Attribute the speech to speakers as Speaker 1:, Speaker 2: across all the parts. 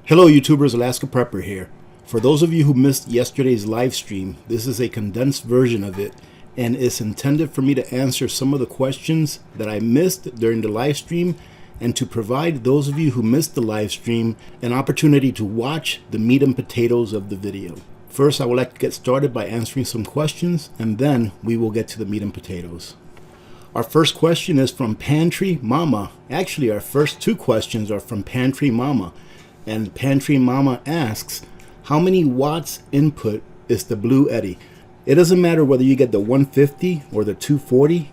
Speaker 1: Hello YouTubers, Alaska Prepper here. For those of you who missed yesterday's live stream, this is a condensed version of it and it's intended for me to answer some of the questions that I missed during the live stream and to provide those of you who missed the live stream an opportunity to watch the meat and potatoes of the video. First, I would like to get started by answering some questions and then we will get to the meat and potatoes. Our first question is from Pantry Mama. Actually, our first two questions are from Pantry Mama. And Pantry Mama asks, how many watts input is the Blue Eddy? It doesn't matter whether you get the 150 or the 240.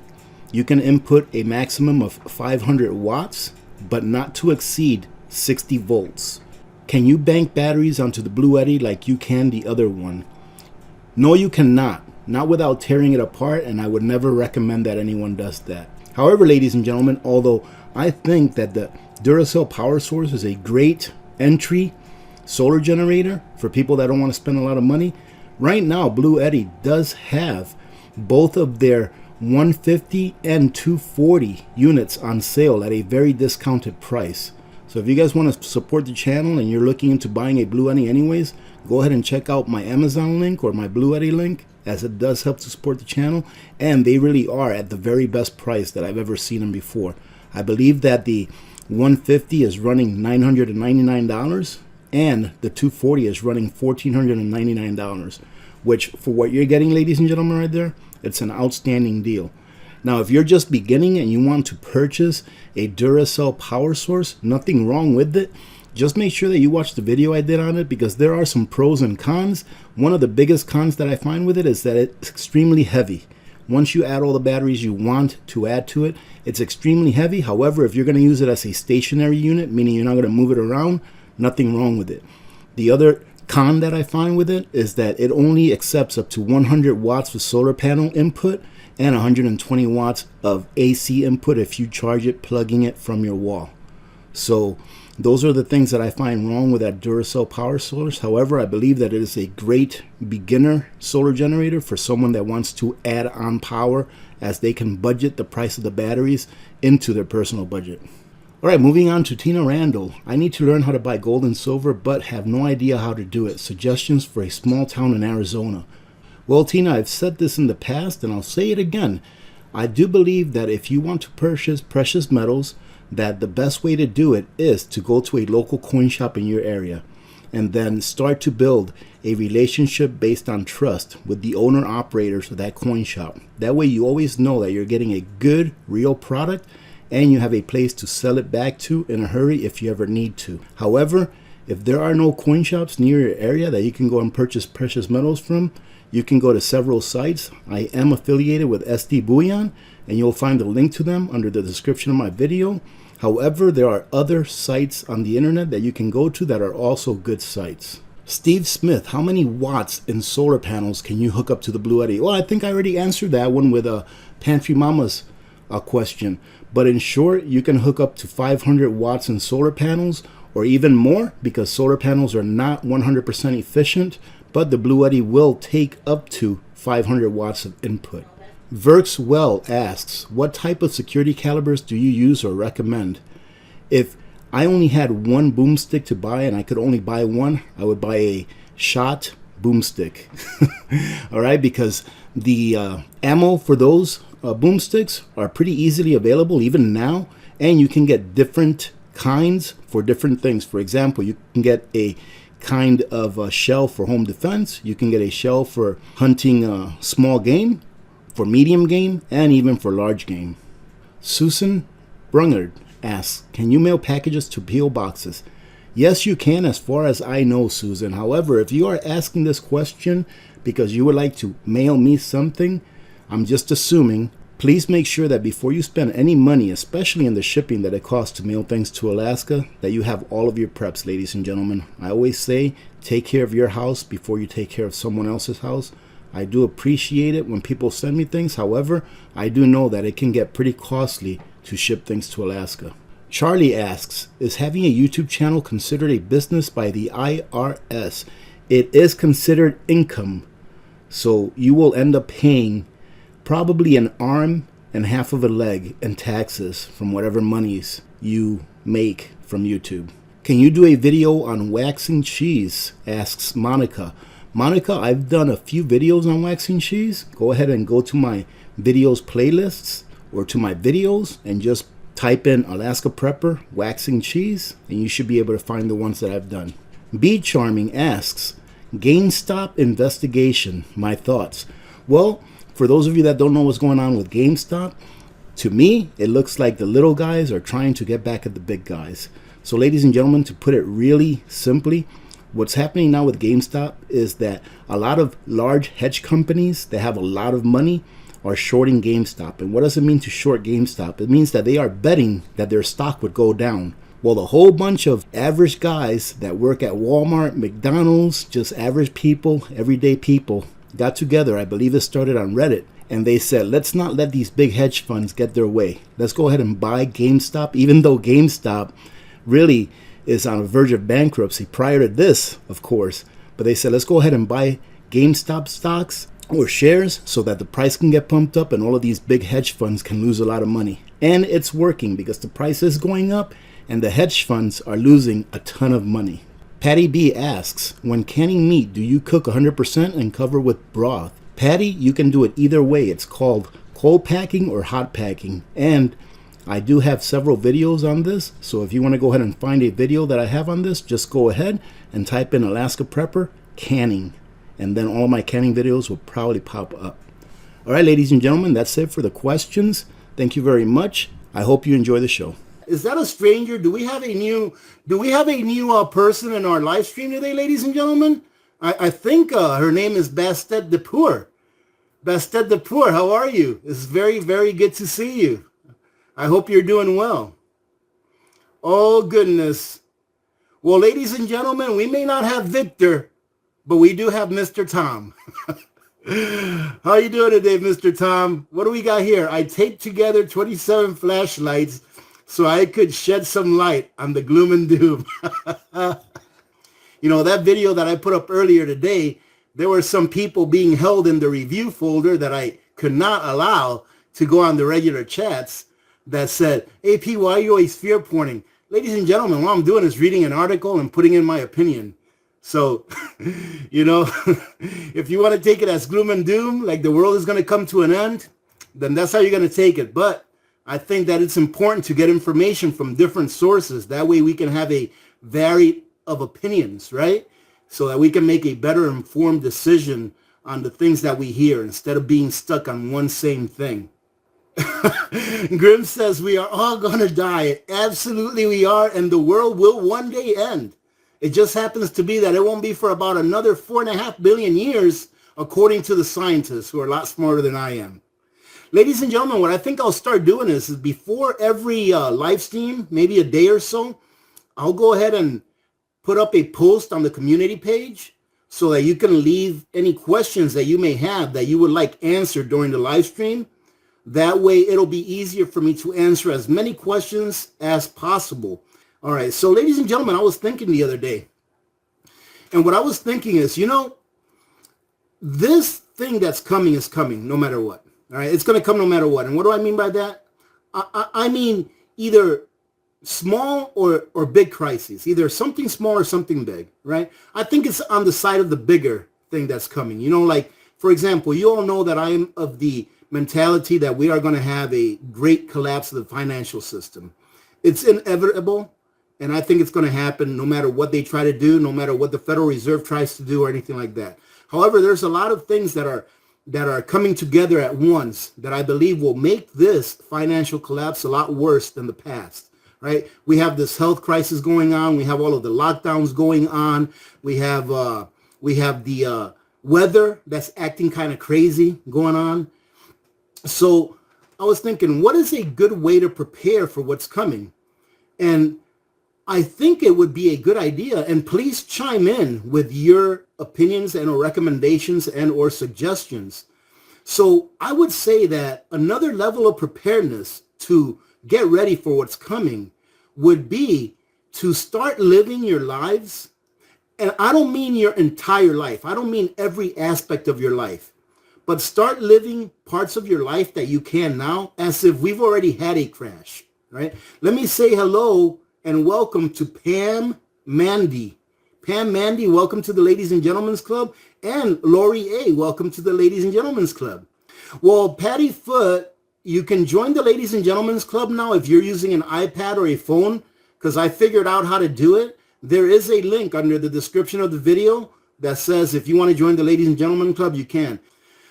Speaker 1: You can input a maximum of 500 watts, but not to exceed 60 volts. Can you bank batteries onto the Blue Eddy like you can the other one? No, you cannot. Not without tearing it apart, and I would never recommend that anyone does that. However, ladies and gentlemen, although I think that the Duracell power source is a great entry solar generator for people that don't want to spend a lot of money, right now Blue Eddy does have both of their 150 and 240 units on sale at a very discounted price. So if you guys want to support the channel and you're looking into buying a Blue Eddy anyways, go ahead and check out my Amazon link or my Blue Eddy link, as it does help to support the channel, and they really are at the very best price that I've ever seen them before. I believe that the 150 is running $999 and the 240 is running $1,499, which for what you're getting, ladies and gentlemen, right there, it's an outstanding deal. Now, if you're just beginning and you want to purchase a Duracell power source, nothing wrong with it. Just make sure that you watch the video I did on it, because there are some pros and cons. One of the biggest cons that I find with it is that it's extremely heavy. Once you add all the batteries you want to add to it, it's extremely heavy. However, if you're going to use it as a stationary unit, meaning you're not going to move it around, nothing wrong with it. The other con that I find with it is that it only accepts up to 100 watts of solar panel input and 120 watts of AC input if you charge it plugging it from your wall. So those are the things that I find wrong with that Duracell power source. However, I believe that it is a great beginner solar generator for someone that wants to add on power, as they can budget the price of the batteries into their personal budget. All right, moving on to Tina Randall. I need to learn how to buy gold and silver, but have no idea how to do it. Suggestions for a small town in Arizona. Well, Tina, I've said this in the past and I'll say it again. I do believe that if you want to purchase precious metals, that the best way to do it is to go to a local coin shop in your area and then start to build a relationship based on trust with the owner operators of that coin shop. That way you always know that you're getting a good, real product and you have a place to sell it back to in a hurry if you ever need to. However, if there are no coin shops near your area that you can go and purchase precious metals from, you can go to several sites. I am affiliated with SD Bullion, and you'll find the link to them under the description of my video. However, there are other sites on the internet that you can go to that are also good sites. Steve Smith, how many watts in solar panels can you hook up to the Blue Eddy? Well, I think I already answered that one with Pantry Mama's question. But in short, you can hook up to 500 watts in solar panels or even more, because solar panels are not 100% efficient, but the Blue Eddy will take up to 500 watts of input. Verks Well asks, what type of security calibers do you use or recommend? If I only had one boomstick to buy and I could only buy one, I would buy a shot boomstick. All right, because the ammo for those boomsticks are pretty easily available even now, and you can get different kinds for different things. For example, you can get a kind of a shell for home defense, you can get a shell for hunting small game, for medium game, and even for large game. Susan Brungard asks, can you mail packages to P.O. boxes? Yes, you can, as far as I know, Susan. However, if you are asking this question because you would like to mail me something, I'm just assuming, please make sure that before you spend any money, especially in the shipping that it costs to mail things to Alaska, that you have all of your preps, ladies and gentlemen. I always say, take care of your house before you take care of someone else's house. I do appreciate it when people send me things. However, I do know that it can get pretty costly to ship things to Alaska. Charlie asks, is having a YouTube channel considered a business by the IRS? It is considered income, so you will end up paying probably an arm and half of a leg in taxes from whatever monies you make from YouTube. Can you do a video on waxing cheese? Asks Monica. Monica, I've done a few videos on waxing cheese. Go ahead and go to my videos playlists or to my videos and just type in Alaska Prepper waxing cheese and you should be able to find the ones that I've done. Bee Charming asks, GameStop investigation, my thoughts. Well, for those of you that don't know what's going on with GameStop, to me, it looks like the little guys are trying to get back at the big guys. So ladies and gentlemen, to put it really simply, what's happening now with GameStop is that a lot of large hedge companies that have a lot of money are shorting GameStop. And what does it mean to short GameStop? It means that they are betting that their stock would go down. Well, a whole bunch of average guys that work at Walmart, McDonald's, just average people, everyday people, got together. I believe it started on Reddit. And they said, let's not let these big hedge funds get their way. Let's go ahead and buy GameStop, even though GameStop really is on the verge of bankruptcy prior to this, of course. But they said, let's go ahead and buy GameStop stocks or shares so that the price can get pumped up and all of these big hedge funds can lose a lot of money. And it's working because the price is going up and the hedge funds are losing a ton of money. Patty B asks, when canning meat, do you cook 100% and cover with broth? Patty, you can do it either way. It's called cold packing or hot packing. And I do have several videos on this. So if you want to go ahead and find a video that I have on this, just go ahead and type in Alaska Prepper canning. And then all my canning videos will probably pop up. All right, ladies and gentlemen, that's it for the questions. Thank you very much. I hope you enjoy the show. Is that a stranger? Do we have a new person in our live stream today, ladies and gentlemen? I think her name is Bastet Depur. Bastet Depur, how are you? It's very, very good to see you. I hope you're doing well. Oh, goodness. Well, ladies and gentlemen, we may not have Victor, but we do have Mr. Tom. How you doing today, Mr. Tom? What do we got here? I taped together 27 flashlights so I could shed some light on the gloom and doom. You know, that video that I put up earlier today, there were some people being held in the review folder that I could not allow to go on the regular chats that said, AP, why are you always fear porning? Ladies and gentlemen, what I'm doing is reading an article and putting in my opinion. So, you know, if you want to take it as gloom and doom, like the world is going to come to an end, then that's how you're going to take it. But I think that it's important to get information from different sources. That way we can have a varied of opinions, right? So that we can make a better informed decision on the things that we hear instead of being stuck on one same thing. Grim says we are all going to die. Absolutely we are, and the world will one day end. It just happens to be that it won't be for about another 4.5 billion years, according to the scientists who are a lot smarter than I am. Ladies and gentlemen, what I think I'll start doing is before every live stream, maybe a day or so, I'll go ahead and put up a post on the community page so that you can leave any questions that you may have that you would like answered during the live stream. That way it'll be easier for me to answer as many questions as possible. All right, so ladies and gentlemen, I was thinking the other day, and what I was thinking is, you know, this thing that's coming is coming no matter what. All right, it's going to come no matter what. And what do I mean by that? I mean either small or big crises, either something small or something big, right? I think it's on the side of the bigger thing that's coming. You know, like, for example, you all know that I am of the mentality that we are going to have a great collapse of the financial system. It's inevitable, and I think it's going to happen no matter what they try to do, no matter what the Federal Reserve tries to do or anything like that. However, there's a lot of things that are coming together at once that I believe will make this financial collapse a lot worse than the past. Right? We have this health crisis going on. We have all of the lockdowns going on. We have the weather that's acting kind of crazy going on. So I was thinking, what is a good way to prepare for what's coming? And I think it would be a good idea, and please chime in with your opinions and or recommendations and or suggestions. So I would say that another level of preparedness to get ready for what's coming would be to start living your lives. And I don't mean your entire life. I don't mean every aspect of your life, but start living parts of your life that you can now as if we've already had a crash, right? Let me say hello and welcome to Pam Mandy. Pam Mandy, welcome to the Ladies and Gentlemen's Club. And Lori A, welcome to the Ladies and Gentlemen's Club. Well, Patty Foot, you can join the Ladies and Gentlemen's Club now if you're using an iPad or a phone, because I figured out how to do it. There is a link under the description of the video that says if you want to join the Ladies and Gentlemen Club, you can.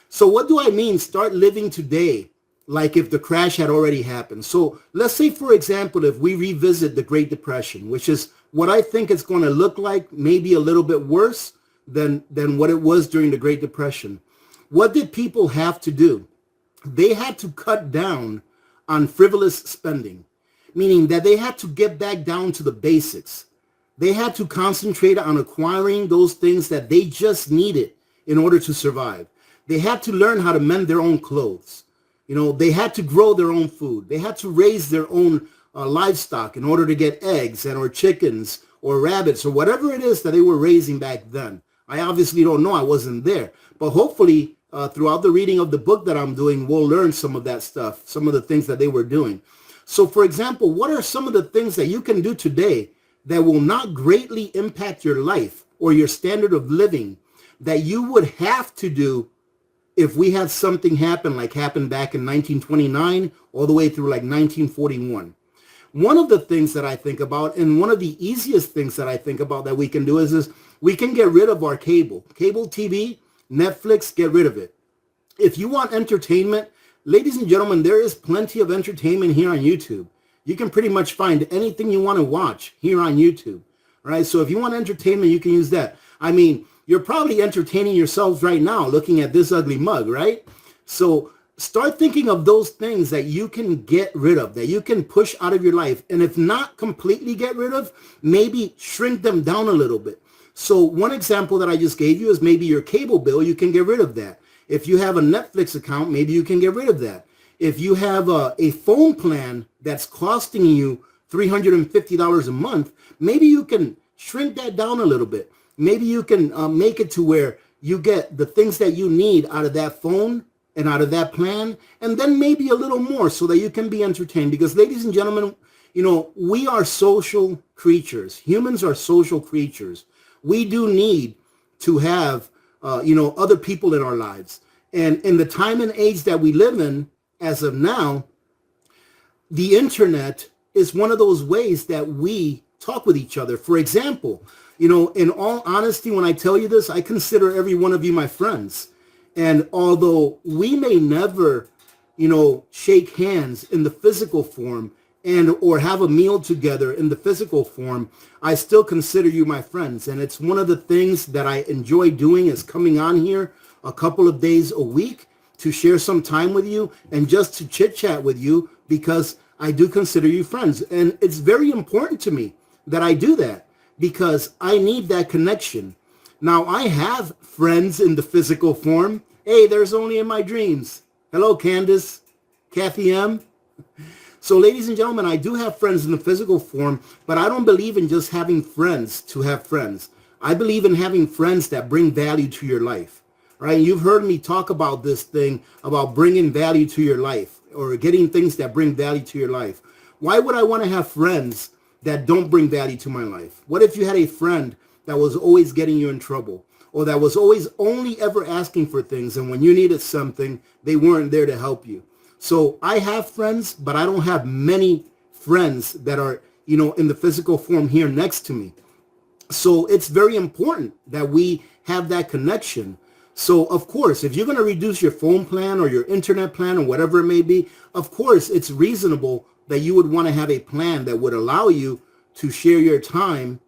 Speaker 1: So what do I mean? Start living today like if the crash had already happened. So let's say, for example, if we revisit the Great Depression, which is what I think it's going to look like, maybe a little bit worse than what it was during the Great Depression. What did people have to do? They had to cut down on frivolous spending, meaning that they had to get back down to the basics. They had to concentrate on acquiring those things that they just needed in order to survive. They had to learn how to mend their own clothes. You know, they had to grow their own food. They had to raise their own livestock in order to get eggs or chickens or rabbits or whatever it is that they were raising back then. I obviously don't know. I wasn't there. But hopefully throughout the reading of the book that I'm doing, we'll learn some of that stuff, some of the things that they were doing. So, for example, what are some of the things that you can do today that will not greatly impact your life or your standard of living that you would have to do if we had something happen like happened back in 1929 all the way through like 1941? One of the things that I think about, and one of the easiest things that I think about that we can do is we can get rid of our cable TV, Netflix, get rid of it. If you want entertainment, ladies and gentlemen, there is plenty of entertainment here on YouTube. You can pretty much find anything you want to watch here on YouTube, right? So if you want entertainment, you can use that. I mean, you're probably entertaining yourselves right now looking at this ugly mug, right? So start thinking of those things that you can get rid of, that you can push out of your life. And if not completely get rid of, maybe shrink them down a little bit. So one example that I just gave you is maybe your cable bill, you can get rid of that. If you have a Netflix account, maybe you can get rid of that. If you have a phone plan that's costing you $350 a month, maybe you can shrink that down a little bit. Maybe you can make it to where you get the things that you need out of that phone and out of that plan, and then maybe a little more so that you can be entertained. Because ladies and gentlemen, you know, we are social creatures. Humans are social creatures. We do need to have, other people in our lives. And in the time and age that we live in, as of now, the internet is one of those ways that we talk with each other. For example, you know, in all honesty, when I tell you this, I consider every one of you my friends. And although we may never, shake hands in the physical form and or have a meal together in the physical form, I still consider you my friends. And it's one of the things that I enjoy doing is coming on here a couple of days a week to share some time with you and just to chit chat with you, because I do consider you friends. And it's very important to me that I do that because I need that connection. Now, I have friends in the physical form. Hey, there's only in my dreams. Hello, Candace, Kathy M. So, ladies and gentlemen, I do have friends in the physical form, but I don't believe in just having friends to have friends. I believe in having friends that bring value to your life, right? You've heard me talk about this thing about bringing value to your life or getting things that bring value to your life. Why would I want to have friends that don't bring value to my life? What if you had a friend that was always getting you in trouble, or that was always only ever asking for things, and when you needed something, they weren't there to help you? So I have friends, but I don't have many friends that are, in the physical form here next to me. So it's very important that we have that connection. So, of course, if you're going to reduce your phone plan or your internet plan or whatever it may be, of course, it's reasonable that you would want to have a plan that would allow you to share your time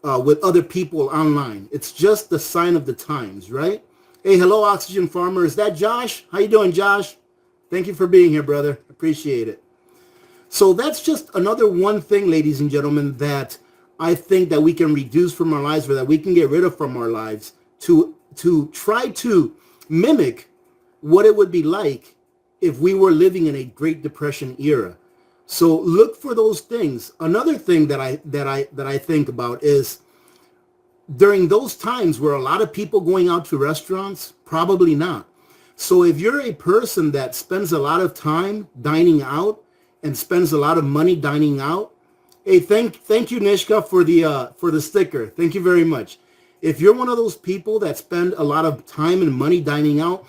Speaker 1: with other people online. It's just the sign of the times, right? Hey, hello, Oxygen Farmer. Is that Josh? How you doing, Josh? Thank you for being here, brother. Appreciate it. So that's just another one thing, ladies and gentlemen, that I think that we can reduce from our lives, or that we can get rid of from our lives to try to mimic what it would be like if we were living in a Great Depression era. So look for those things. Another thing that I think about is during those times, were a lot of people going out to restaurants? Probably not. So if you're a person that spends a lot of time dining out and spends a lot of money dining out, Hey, thank you, Nishka, for the sticker. Thank you very much. If you're one of those people that spend a lot of time and money dining out,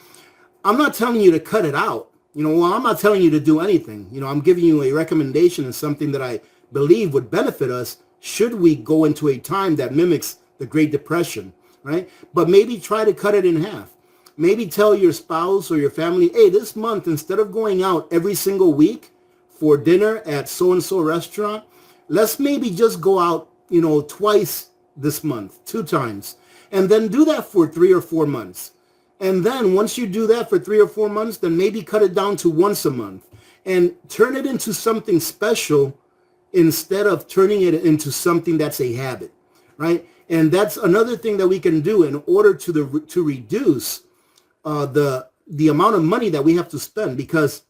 Speaker 1: I'm not telling you to cut it out. Well, I'm not telling you to do anything. I'm giving you a recommendation and something that I believe would benefit us should we go into a time that mimics the Great Depression, right? But maybe try to cut it in half. Maybe tell your spouse or your family, hey, this month, instead of going out every single week for dinner at so-and-so restaurant, let's maybe just go out, twice this month, 2 times, and then do that for 3 or 4 months. And then once you do that for 3 or 4 months, then maybe cut it down to once a month and turn it into something special instead of turning it into something that's a habit, right? And that's another thing that we can do in order to reduce the amount of money that we have to spend, because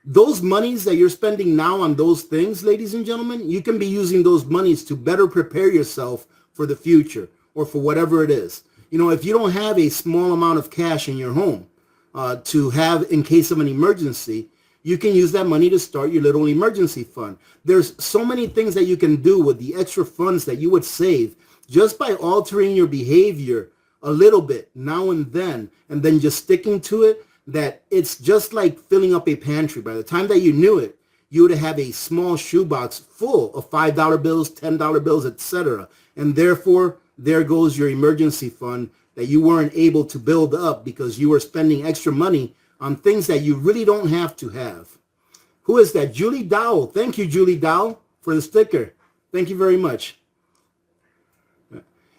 Speaker 1: those monies that you're spending now on those things, ladies and gentlemen, you can be using those monies to better prepare yourself for the future or for whatever it is. If you don't have a small amount of cash in your home to have in case of an emergency, you can use that money to start your little emergency fund. There's so many things that you can do with the extra funds that you would save just by altering your behavior a little bit now and then just sticking to it, that it's just like filling up a pantry. By the time that you knew it, you would have a small shoebox full of $5 bills, $10 bills, etc. And therefore, there goes your emergency fund that you weren't able to build up because you were spending extra money on things that you really don't have to have. Who is that? Julie Dowell. Thank you, Julie Dowell, for the sticker. Thank you very much.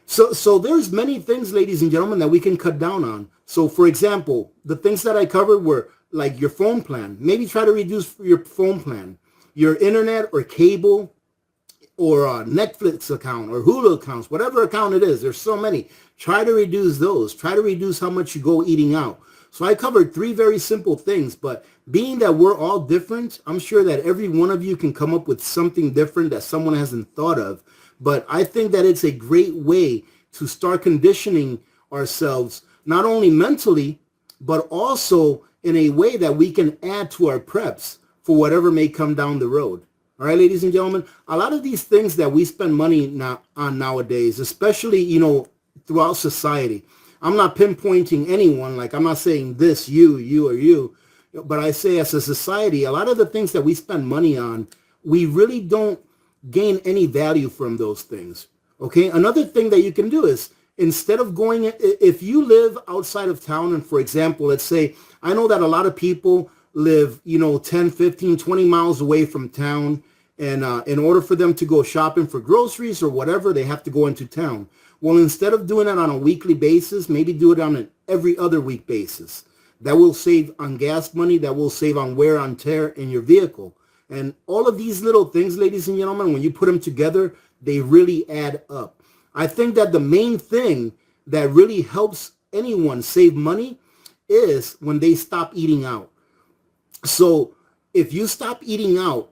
Speaker 1: So there's many things, ladies and gentlemen, that we can cut down on. So, for example, the things that I covered were like your phone plan. Maybe try to reduce your phone plan, your internet or cable or a Netflix account or Hulu accounts, whatever account it is. There's so many. Try to reduce those. Try to reduce how much you go eating out. So I covered 3 very simple things, but being that we're all different, I'm sure that every one of you can come up with something different that someone hasn't thought of. But I think that it's a great way to start conditioning ourselves, not only mentally, but also in a way that we can add to our preps for whatever may come down the road. All right, ladies and gentlemen, a lot of these things that we spend money on nowadays, especially, throughout society, I'm not pinpointing anyone, like I'm not saying this, you, or you, but I say as a society, a lot of the things that we spend money on, we really don't gain any value from those things. Okay, another thing that you can do is instead of going, if you live outside of town, and for example, let's say, I know that a lot of people live, 10, 15, 20 miles away from town, and in order for them to go shopping for groceries or whatever, they have to go into town. Well, instead of doing it on a weekly basis, maybe do it on an every other week basis. That will save on gas money, that will save on wear and tear in your vehicle. And all of these little things, ladies and gentlemen, when you put them together, they really add up. I think that the main thing that really helps anyone save money is when they stop eating out. So if you stop eating out,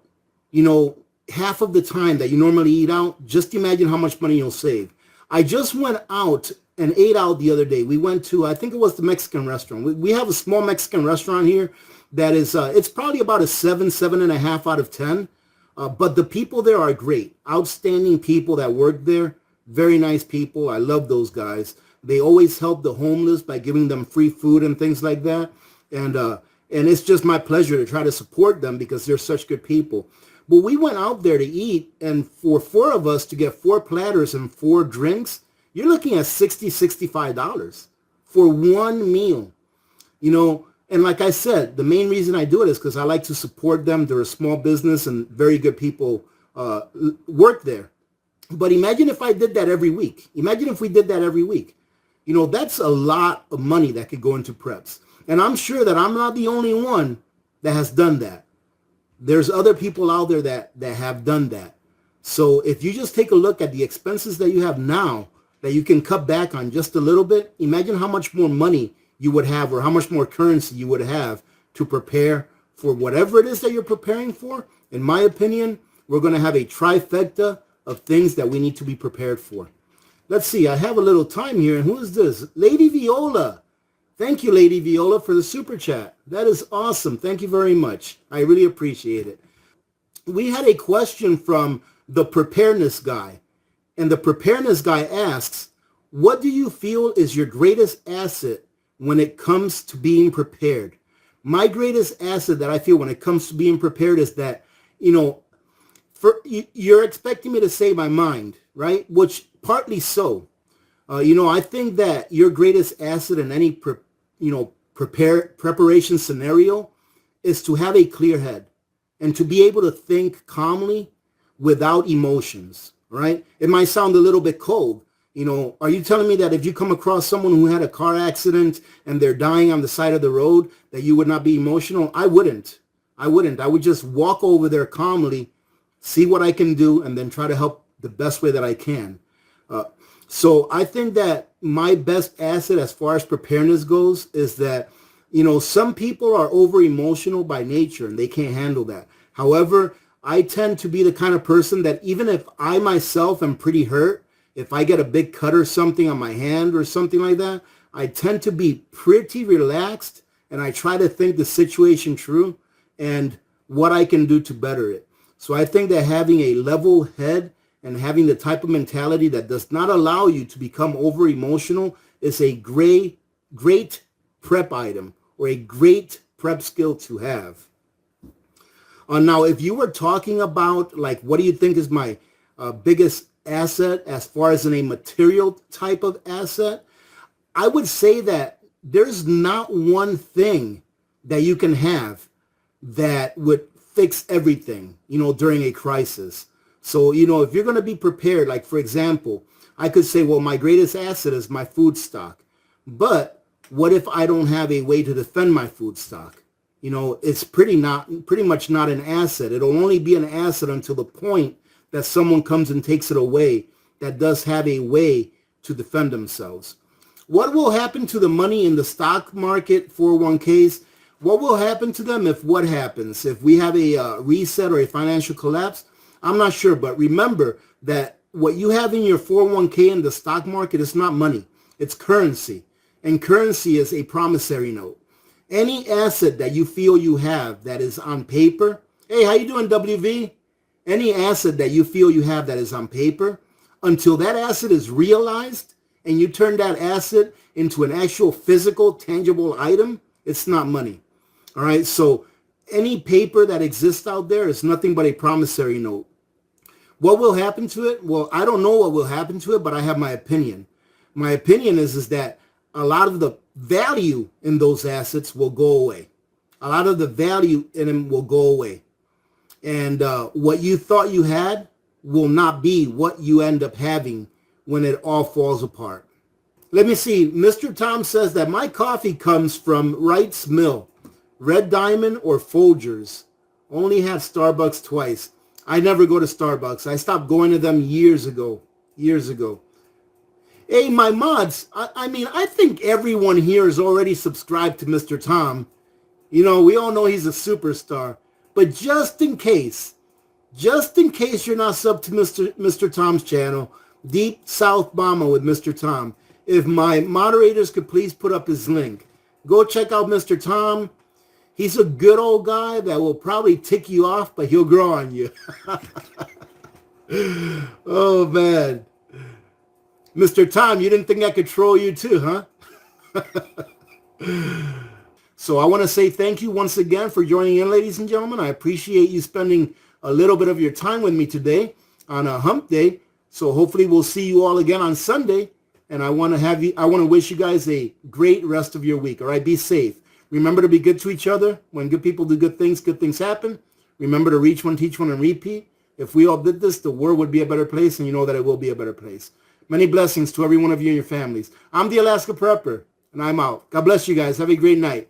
Speaker 1: half of the time that you normally eat out, just imagine how much money you'll save. I just went out and ate out the other day. We went to, I think it was the Mexican restaurant. We have a small Mexican restaurant here that is, it's probably about a 7.5 out of 10. But the people there are great, outstanding people that work there. Very nice people. I love those guys. They always help the homeless by giving them free food and things like that. And it's just my pleasure to try to support them because they're such good people. But we went out there to eat, and for 4 of us to get 4 platters and 4 drinks, you're looking at $60, $65 for one meal. And like I said, the main reason I do it is because I like to support them. They're a small business and very good people work there. But imagine if I did that every week. Imagine if we did that every week. That's a lot of money that could go into preps. And I'm sure that I'm not the only one that has done that. There's other people out there that have done that. So if you just take a look at the expenses that you have now that you can cut back on just a little bit, imagine how much more money you would have or how much more currency you would have to prepare for whatever it is that you're preparing for. In my opinion, we're going to have a trifecta of things that we need to be prepared for. Let's see. I have a little time here. And who is this? Lady Viola. Thank you, Lady Viola, for the super chat. That is awesome. Thank you very much. I really appreciate it. We had a question from the preparedness guy. And the preparedness guy asks, what do you feel is your greatest asset when it comes to being prepared? My greatest asset that I feel when it comes to being prepared is that, you're expecting me to say my mind, right? Which partly so. I think that your greatest asset in any, preparation scenario is to have a clear head and to be able to think calmly without emotions, right? It might sound a little bit cold. Are you telling me that if you come across someone who had a car accident and they're dying on the side of the road, that you would not be emotional? I wouldn't. I would just walk over there calmly, see what I can do, and then try to help the best way that I can. So I think that my best asset as far as preparedness goes is that, some people are over emotional by nature and they can't handle that. However, I tend to be the kind of person that even if I myself am pretty hurt, if I get a big cut or something on my hand or something like that, I tend to be pretty relaxed and I try to think the situation through and what I can do to better it. So I think that having a level head and having the type of mentality that does not allow you to become over emotional is a great prep item or a great prep skill to have. Now, if you were talking about like, what do you think is my biggest asset as far as in a material type of asset, I would say that there's not one thing that you can have that would fix everything, during a crisis. So, if you're going to be prepared, like, for example, I could say, well, my greatest asset is my food stock. But what if I don't have a way to defend my food stock? It's pretty much not an asset. It'll only be an asset until the point that someone comes and takes it away that does have a way to defend themselves. What will happen to the money in the stock market, 401ks? What will happen to them if what happens? If we have a reset or a financial collapse? I'm not sure, but remember that what you have in your 401k in the stock market is not money. It's currency. And currency is a promissory note. Any asset that you feel you have that is on paper, hey, how you doing, WV? Any asset that you feel you have that is on paper, until that asset is realized and you turn that asset into an actual physical, tangible item, it's not money. All right, so any paper that exists out there is nothing but a promissory note. What will happen to it? Well, I don't know what will happen to it, but I have my opinion. My opinion is that a lot of the value in those assets will go away. A lot of the value in them will go away. And what you thought you had will not be what you end up having when it all falls apart. Let me see. Mr. Tom says that my coffee comes from Wright's Mill, Red Diamond or Folgers. Only had Starbucks twice. I never go to Starbucks. I stopped going to them years ago. Hey, my mods, I think everyone here is already subscribed to Mr. Tom. We all know he's a superstar. But just in case you're not sub to Mr. Tom's channel, Deep South Bama with Mr. Tom, if my moderators could please put up his link. Go check out Mr. Tom. He's a good old guy that will probably tick you off, but he'll grow on you. Oh, man. Mr. Tom, you didn't think I could troll you too, huh? So I want to say thank you once again for joining in, ladies and gentlemen. I appreciate you spending a little bit of your time with me today on a hump day. So hopefully we'll see you all again on Sunday. And I want to wish you guys a great rest of your week. All right, be safe. Remember to be good to each other. When good people do good things happen. Remember to reach one, teach one, and repeat. If we all did this, the world would be a better place, and you know that it will be a better place. Many blessings to every one of you and your families. I'm the Alaska Prepper, and I'm out. God bless you guys. Have a great night.